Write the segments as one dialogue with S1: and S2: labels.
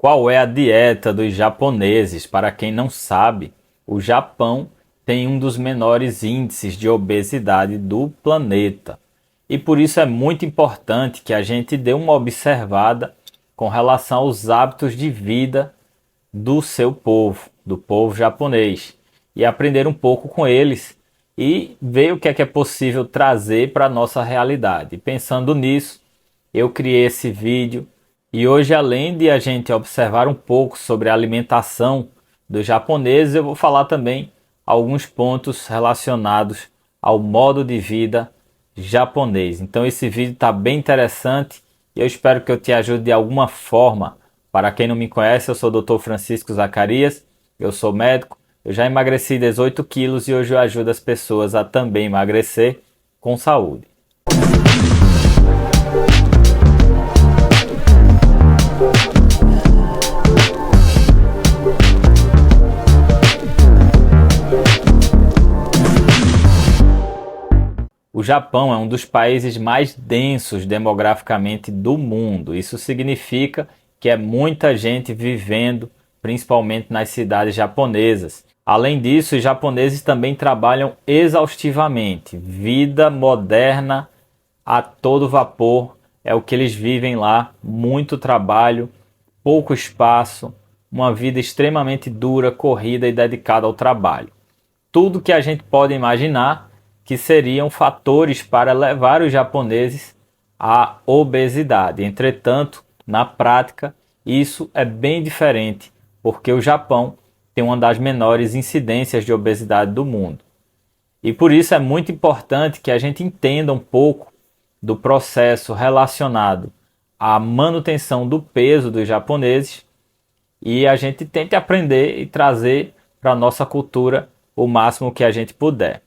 S1: Qual é a dieta dos japoneses? Para quem não sabe, o Japão tem um dos menores índices de obesidade do planeta. E por isso é muito importante que a gente dê uma observada com relação aos hábitos de vida do seu povo, do povo japonês, e aprender um pouco com eles e ver o que é possível trazer para a nossa realidade. E pensando nisso, eu criei esse vídeo e hoje, além de a gente observar um pouco sobre a alimentação dos japoneses, eu vou falar também alguns pontos relacionados ao modo de vida japonês. Então esse vídeo está bem interessante e eu espero que eu te ajude de alguma forma. Para quem não me conhece, eu sou o Dr. Francisco Zacarias, eu sou médico, eu já emagreci 18 quilos e hoje eu ajudo as pessoas a também emagrecer com saúde. O Japão é um dos países mais densos demograficamente do mundo. Isso significa que é muita gente vivendo, principalmente nas cidades japonesas. Além disso, os japoneses também trabalham exaustivamente. Vida moderna a todo vapor é o que eles vivem lá. Muito trabalho, pouco espaço, uma vida extremamente dura, corrida e dedicada ao trabalho. Tudo que a gente pode imaginar que seriam fatores para levar os japoneses à obesidade. Entretanto, na prática, isso é bem diferente, porque o Japão tem uma das menores incidências de obesidade do mundo. E por isso é muito importante que a gente entenda um pouco do processo relacionado à manutenção do peso dos japoneses e a gente tente aprender e trazer para a nossa cultura o máximo que a gente puder.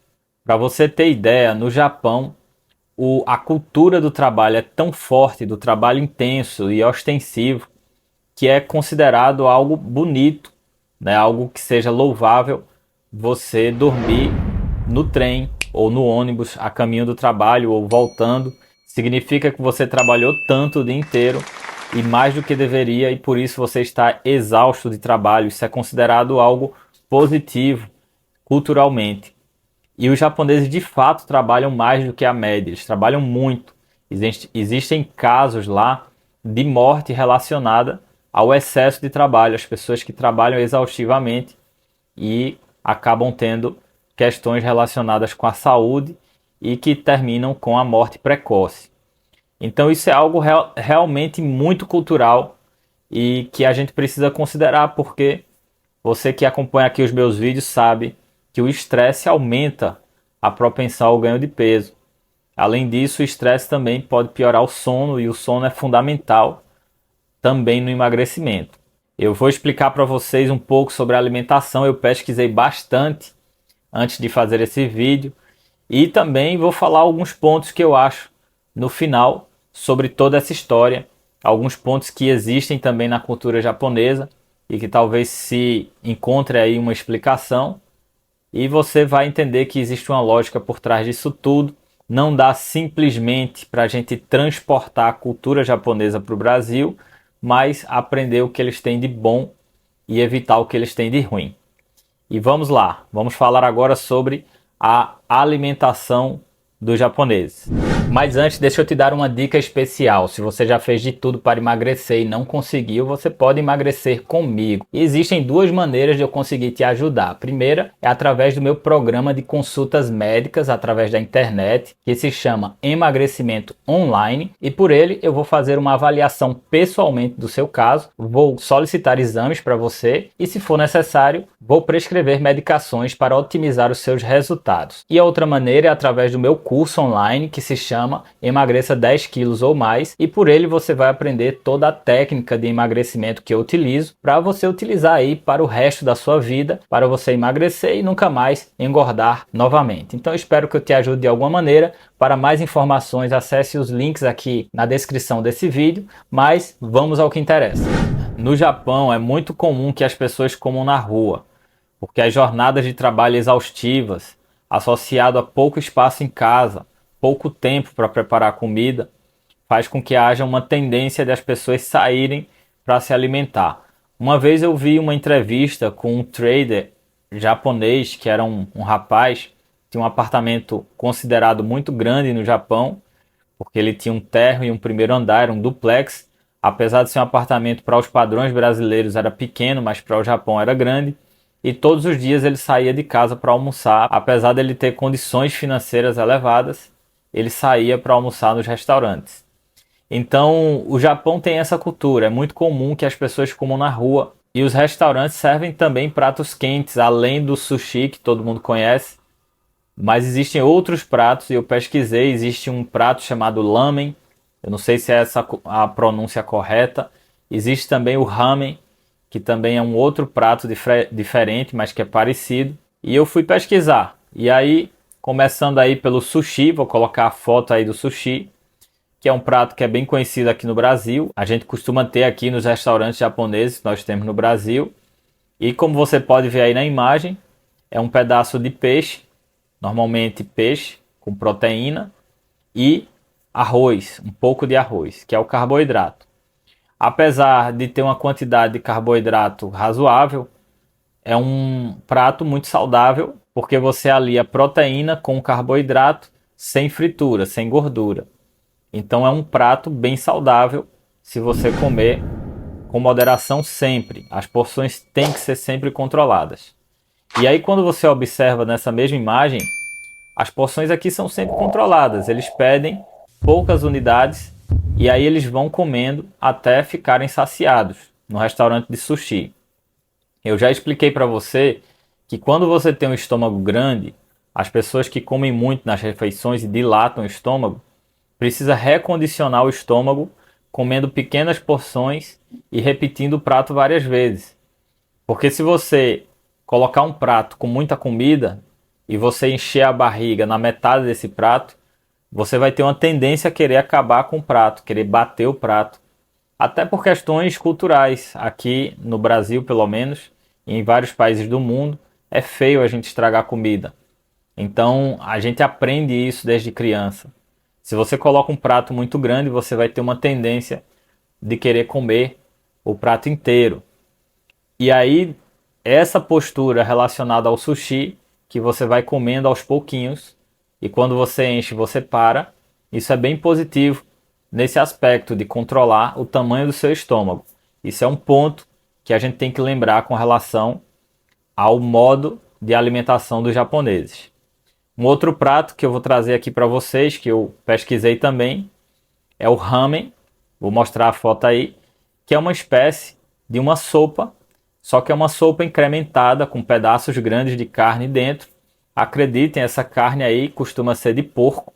S1: Para você ter ideia, no Japão, a cultura do trabalho é tão forte, do trabalho intenso e ostensivo, que é considerado algo bonito, né? Algo que seja louvável você dormir no trem ou no ônibus a caminho do trabalho ou voltando. Significa que você trabalhou tanto o dia inteiro e mais do que deveria e por isso você está exausto de trabalho. Isso é considerado algo positivo culturalmente. E os japoneses de fato trabalham mais do que a média, eles trabalham muito. Existem casos lá de morte relacionada ao excesso de trabalho, as pessoas que trabalham exaustivamente e acabam tendo questões relacionadas com a saúde e que terminam com a morte precoce. Então isso é algo realmente muito cultural e que a gente precisa considerar, porque você que acompanha aqui os meus vídeos sabe que o estresse aumenta a propensão ao ganho de peso. Além disso, o estresse também pode piorar o sono e o sono é fundamental também no emagrecimento. Eu vou explicar para vocês um pouco sobre a alimentação. Eu pesquisei bastante antes de fazer esse vídeo e também vou falar alguns pontos que eu acho no final sobre toda essa história, alguns pontos que existem também na cultura japonesa e que talvez se encontre aí uma explicação. E você vai entender que existe uma lógica por trás disso tudo. Não dá simplesmente para a gente transportar a cultura japonesa para o Brasil, mas aprender o que eles têm de bom e evitar o que eles têm de ruim. E vamos lá, vamos falar agora sobre a alimentação dos japoneses. Mas antes, deixa eu te dar uma dica especial. Se você já fez de tudo para emagrecer e não conseguiu, você pode emagrecer comigo. E existem duas maneiras de eu conseguir te ajudar. A primeira é através do meu programa de consultas médicas através da internet, que se chama Emagrecimento Online. E por ele eu vou fazer uma avaliação pessoalmente do seu caso, vou solicitar exames para você e, se for necessário, vou prescrever medicações para otimizar os seus resultados. E a outra maneira é através do meu curso online, que se chama Emagreça 10 quilos ou mais, e por ele você vai aprender toda a técnica de emagrecimento que eu utilizo para você utilizar aí para o resto da sua vida, para você emagrecer e nunca mais engordar novamente. Então eu espero que eu te ajude de alguma maneira. Para mais informações, acesse os links aqui na descrição desse vídeo, mas vamos ao que interessa. No Japão é muito comum que as pessoas comam na rua, porque as jornadas de trabalho exaustivas, associado a pouco espaço em casa, pouco tempo para preparar comida, faz com que haja uma tendência das pessoas saírem para se alimentar. Uma vez eu vi uma entrevista com um trader japonês, que era um rapaz, tinha um apartamento considerado muito grande no Japão, porque ele tinha um térreo e um primeiro andar, era um duplex. Apesar de ser um apartamento para os padrões brasileiros era pequeno, mas para o Japão era grande. E todos os dias ele saía de casa para almoçar. Apesar de ele ter condições financeiras elevadas, ele saía para almoçar nos restaurantes. Então, o Japão tem essa cultura. É muito comum que as pessoas comam na rua. E os restaurantes servem também pratos quentes, além do sushi que todo mundo conhece. Mas existem outros pratos, e eu pesquisei, existe um prato chamado lamen, eu não sei se é essa a pronúncia correta. Existe também o ramen, que também é um outro prato diferente, mas que é parecido. E eu fui pesquisar. E aí, começando aí pelo sushi, vou colocar a foto aí do sushi, que é um prato que é bem conhecido aqui no Brasil. A gente costuma ter aqui nos restaurantes japoneses que nós temos no Brasil. E como você pode ver aí na imagem, é um pedaço de peixe, normalmente peixe com proteína e arroz, um pouco de arroz, que é o carboidrato. Apesar de ter uma quantidade de carboidrato razoável, é um prato muito saudável, porque você alia proteína com carboidrato sem fritura, sem gordura. Então é um prato bem saudável se você comer com moderação sempre. As porções têm que ser sempre controladas. E aí quando você observa nessa mesma imagem, as porções aqui são sempre controladas. Eles pedem poucas unidades e aí eles vão comendo até ficarem saciados no restaurante de sushi. Eu já expliquei para você que quando você tem um estômago grande, as pessoas que comem muito nas refeições e dilatam o estômago, precisa recondicionar o estômago comendo pequenas porções e repetindo o prato várias vezes. Porque se você colocar um prato com muita comida e você encher a barriga na metade desse prato, você vai ter uma tendência a querer acabar com o prato, querer bater o prato. Até por questões culturais. Aqui no Brasil, pelo menos, e em vários países do mundo, é feio a gente estragar comida. Então, a gente aprende isso desde criança. Se você coloca um prato muito grande, você vai ter uma tendência de querer comer o prato inteiro. E aí, essa postura relacionada ao sushi, que você vai comendo aos pouquinhos, e quando você enche, você para, isso é bem positivo nesse aspecto de controlar o tamanho do seu estômago. Isso é um ponto que a gente tem que lembrar com relação ao modo de alimentação dos japoneses. Um outro prato que eu vou trazer aqui para vocês, que eu pesquisei também, é o ramen. Vou mostrar a foto aí, que é uma espécie de uma sopa, só que é uma sopa incrementada com pedaços grandes de carne dentro. Acreditem, essa carne aí costuma ser de porco,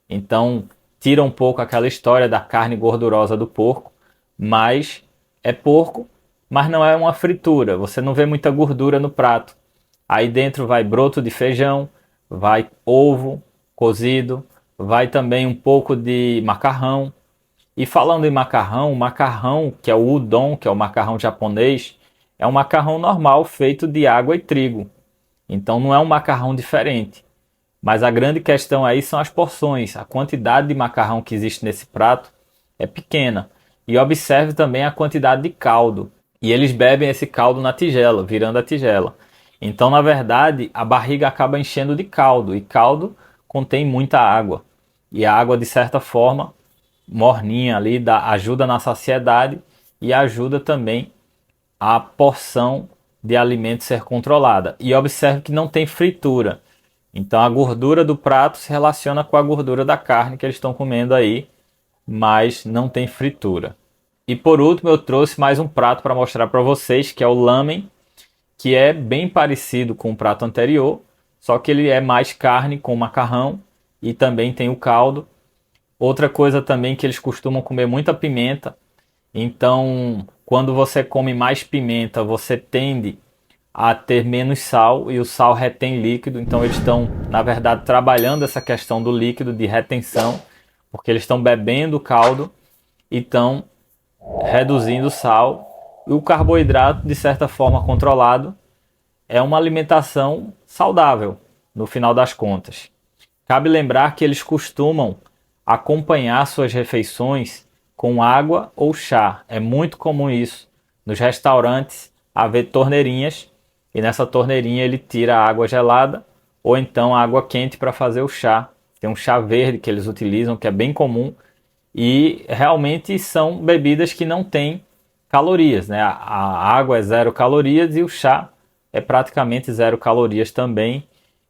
S1: então tira um pouco aquela história da carne gordurosa do porco, mas é porco, mas não é uma fritura, você não vê muita gordura no prato. Aí dentro vai broto de feijão, vai ovo cozido, vai também um pouco de macarrão. E falando em macarrão, o macarrão, que é o udon, que é o macarrão japonês, é um macarrão normal feito de água e trigo. Então não é um macarrão diferente. Mas a grande questão aí são as porções. A quantidade de macarrão que existe nesse prato é pequena. E observe também a quantidade de caldo. E eles bebem esse caldo na tigela, virando a tigela. Então, na verdade, a barriga acaba enchendo de caldo. E caldo contém muita água. E a água, de certa forma, morninha ali, ajuda na saciedade e ajuda também a porção de alimento ser controlada. E observe que não tem fritura. Então a gordura do prato se relaciona com a gordura da carne que eles estão comendo aí, mas não tem fritura. E por último eu trouxe mais um prato para mostrar para vocês, que é o lamen, que é bem parecido com o prato anterior, só que ele é mais carne com macarrão e também tem o caldo. Outra coisa também que eles costumam comer muita pimenta. Então, quando você come mais pimenta, você tende a ter menos sal e o sal retém líquido. Então, eles estão, na verdade, trabalhando essa questão do líquido de retenção, porque eles estão bebendo o caldo e estão reduzindo o sal. E o carboidrato, de certa forma controlado, é uma alimentação saudável, no final das contas. Cabe lembrar que eles costumam acompanhar suas refeições com água ou chá. É muito comum isso nos restaurantes haver torneirinhas e nessa torneirinha ele tira a água gelada ou então a água quente para fazer o chá. Tem um chá verde que eles utilizam, que é bem comum, e realmente são bebidas que não têm calorias, né? A água é 0 calorias e o chá é praticamente 0 calorias também.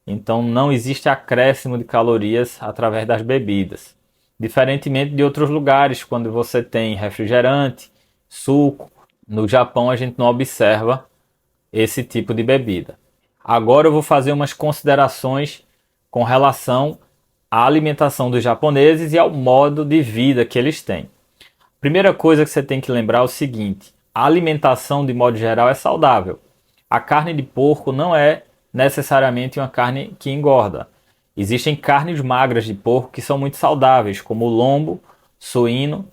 S1: Então não existe acréscimo de calorias através das bebidas. Diferentemente de outros lugares, quando você tem refrigerante, suco, no Japão a gente não observa esse tipo de bebida. Agora eu vou fazer umas considerações com relação à alimentação dos japoneses e ao modo de vida que eles têm. Primeira coisa que você tem que lembrar é o seguinte: a alimentação de modo geral é saudável. A carne de porco não é necessariamente uma carne que engorda. Existem carnes magras de porco que são muito saudáveis, como o lombo suíno,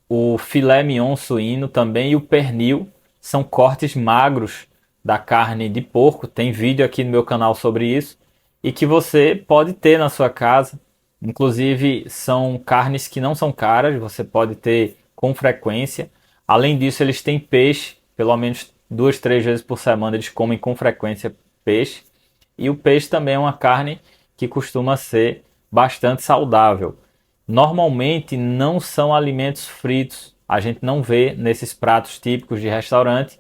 S1: o filé mignon suíno também e o pernil. São cortes magros da carne de porco. Tem vídeo aqui no meu canal sobre isso e que você pode ter na sua casa. Inclusive são carnes que não são caras, você pode ter com frequência. Além disso, eles têm peixe, pelo menos 2, 3 vezes por semana eles comem com frequência peixe. E o peixe também é uma carne que costuma ser bastante saudável. Normalmente não são alimentos fritos. A gente não vê nesses pratos típicos de restaurante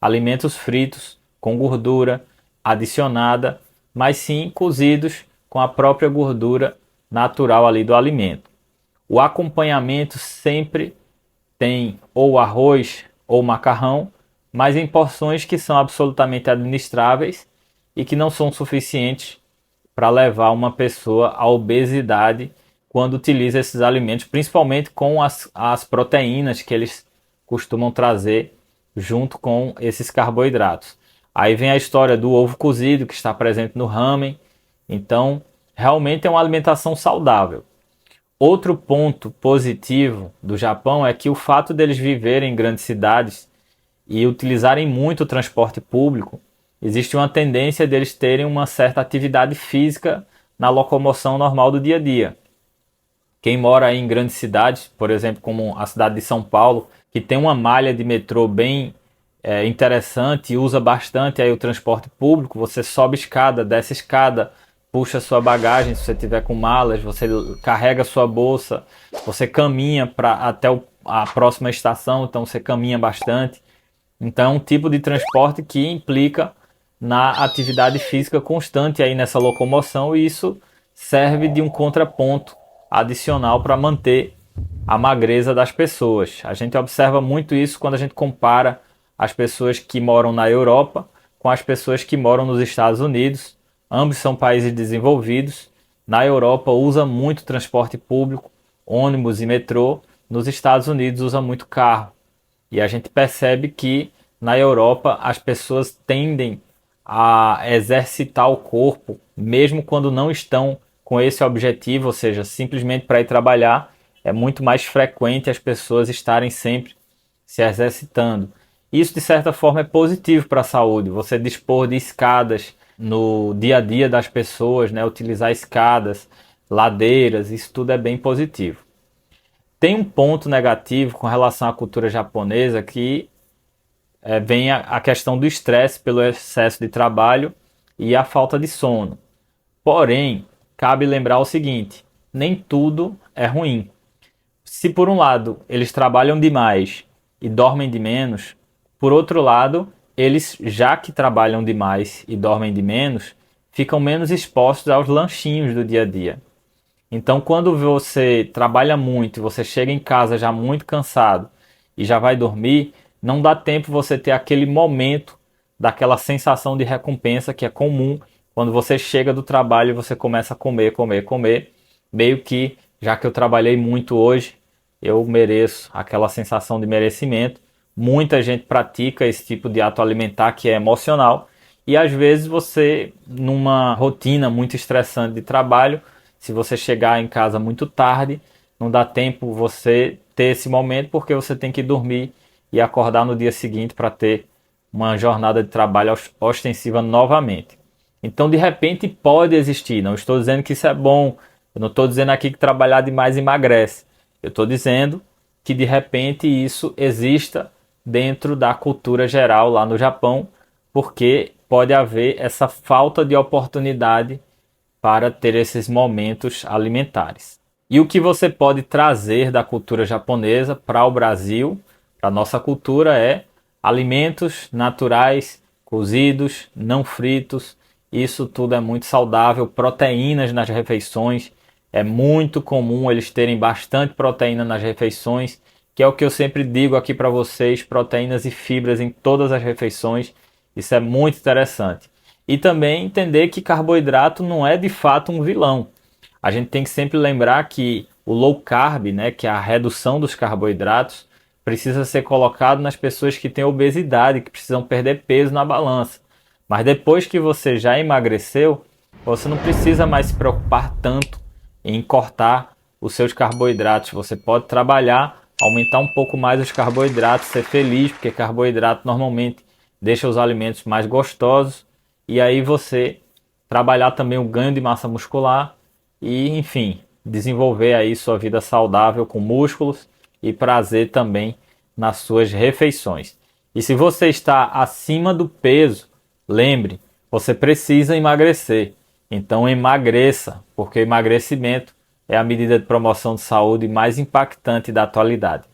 S1: alimentos fritos com gordura adicionada, mas sim cozidos com a própria gordura natural ali do alimento. O acompanhamento sempre tem ou arroz ou macarrão, mas em porções que são absolutamente administráveis e que não são suficientes para levar uma pessoa à obesidade quando utiliza esses alimentos, principalmente com as proteínas que eles costumam trazer junto com esses carboidratos. Aí vem a história do ovo cozido que está presente no ramen. Então, realmente é uma alimentação saudável. Outro ponto positivo do Japão é que o fato deles viverem em grandes cidades e utilizarem muito o transporte público, existe uma tendência deles terem uma certa atividade física na locomoção normal do dia a dia. Quem mora aí em grandes cidades, por exemplo, como a cidade de São Paulo, que tem uma malha de metrô bem interessante e usa bastante aí o transporte público, você sobe escada, desce escada, puxa sua bagagem, se você tiver com malas, você carrega sua bolsa, você caminha até a próxima estação, então você caminha bastante. Então é um tipo de transporte que implica na atividade física constante aí nessa locomoção e isso serve de um contraponto adicional para manter a magreza das pessoas. A gente observa muito isso quando a gente compara as pessoas que moram na Europa com as pessoas que moram nos Estados Unidos. Ambos são países desenvolvidos. Na Europa usa muito transporte público, ônibus e metrô. Nos Estados Unidos usa muito carro. E a gente percebe que na Europa as pessoas tendem a exercitar o corpo, mesmo quando não estão com esse objetivo, ou seja, simplesmente para ir trabalhar. É muito mais frequente as pessoas estarem sempre se exercitando. Isso, de certa forma, é positivo para a saúde. Você dispor de escadas no dia a dia das pessoas, né? Utilizar escadas, ladeiras, isso tudo é bem positivo. Tem um ponto negativo com relação à cultura japonesa que vem a questão do estresse pelo excesso de trabalho e a falta de sono. Porém, cabe lembrar o seguinte: nem tudo é ruim. Se por um lado eles trabalham demais e dormem de menos, por outro lado, eles, já que trabalham demais e dormem de menos, ficam menos expostos aos lanchinhos do dia a dia. Então, quando você trabalha muito e você chega em casa já muito cansado e já vai dormir, não dá tempo você ter aquele momento daquela sensação de recompensa que é comum quando você chega do trabalho e você começa a comer, comer, comer, meio que, já que eu trabalhei muito hoje, eu mereço aquela sensação de merecimento. Muita gente pratica esse tipo de ato alimentar que é emocional e às vezes você, numa rotina muito estressante de trabalho, se você chegar em casa muito tarde, não dá tempo você ter esse momento porque você tem que dormir e acordar no dia seguinte para ter uma jornada de trabalho ostensiva novamente. Então, de repente, pode existir. Não estou dizendo que isso é bom. Eu não estou dizendo aqui que trabalhar demais emagrece. Eu estou dizendo que, de repente, isso exista dentro da cultura geral lá no Japão, porque pode haver essa falta de oportunidade para ter esses momentos alimentares. E o que você pode trazer da cultura japonesa para o Brasil, para a nossa cultura, é alimentos naturais, cozidos, não fritos. Isso tudo é muito saudável, proteínas nas refeições. É muito comum eles terem bastante proteína nas refeições, que é o que eu sempre digo aqui para vocês, proteínas e fibras em todas as refeições. Isso é muito interessante. E também entender que carboidrato não é de fato um vilão. A gente tem que sempre lembrar que o low carb, né, que é a redução dos carboidratos, precisa ser colocado nas pessoas que têm obesidade, que precisam perder peso na balança. Mas depois que você já emagreceu, você não precisa mais se preocupar tanto em cortar os seus carboidratos. Você pode trabalhar, aumentar um pouco mais os carboidratos, ser feliz, porque carboidrato normalmente deixa os alimentos mais gostosos. E aí você trabalhar também o ganho de massa muscular e, enfim, desenvolver aí sua vida saudável com músculos e prazer também nas suas refeições. E se você está acima do peso, lembre, você precisa emagrecer. Então emagreça, porque emagrecimento é a medida de promoção de saúde mais impactante da atualidade.